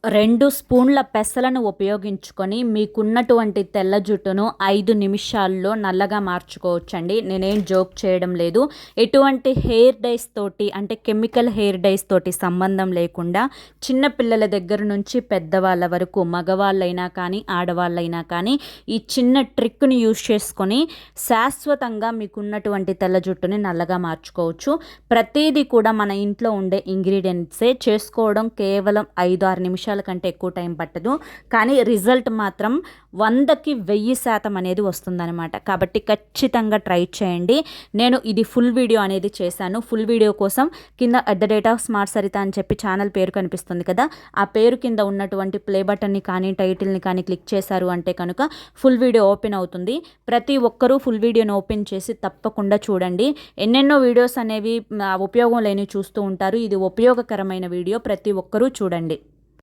2 స్పూన్ల పెసలను ఉపయోగించుకొని మీకున్నటువంటి తెల్ల జుట్టును 5 నిమిషాల్లో నల్లగా మార్చుకోవచ్చండి. నేనేం జోక్ చేయడం లేదు. ఎటువంటి హెయిర్ డైస్ తోటి అంటే కెమికల్ హెయిర్ డైస్ తోటి సంబంధం లేకుండా చిన్న పిల్లల దగ్గర నుంచి పెద్దవాళ్ళ వరకు మగవాళ్ళైనా కానీ ఆడవాళ్ళైనా కానీ ఈ చిన్న ట్రిక్ని యూజ్ చేసుకొని శాశ్వతంగా మీకున్నటువంటి తెల్ల జుట్టుని నల్లగా మార్చుకోవచ్చు. ప్రతిదీ కూడా మన ఇంట్లో ఉండే ఇంగ్రీడియంట్సే, చేసుకోవడం కేవలం 5-6 నిమిషాల కంటే ఎక్కువ టైం పట్టదు. కానీ రిజల్ట్ మాత్రం 100కి 1000% అనేది వస్తుందన్నమాట. కాబట్టి ఖచ్చితంగా ట్రై చేయండి. నేను ఇది ఫుల్ వీడియో అనేది చేశాను. ఫుల్ వీడియో కోసం కింద @SmartSarita అని చెప్పి ఛానల్ పేరు కనిపిస్తుంది కదా, ఆ పేరు కింద ఉన్నటువంటి ప్లే బటన్ని కానీ టైటిల్ని కానీ క్లిక్ చేశారు అంటే కనుక ఫుల్ వీడియో ఓపెన్ అవుతుంది. ప్రతి ఒక్కరూ ఫుల్ వీడియోని ఓపెన్ చేసి తప్పకుండా చూడండి. ఎన్నెన్నో వీడియోస్ అనేవి ఉపయోగం లేనివి చూస్తూ ఉంటారు. ఇది ఉపయోగకరమైన వీడియో, ప్రతి ఒక్కరూ చూడండి.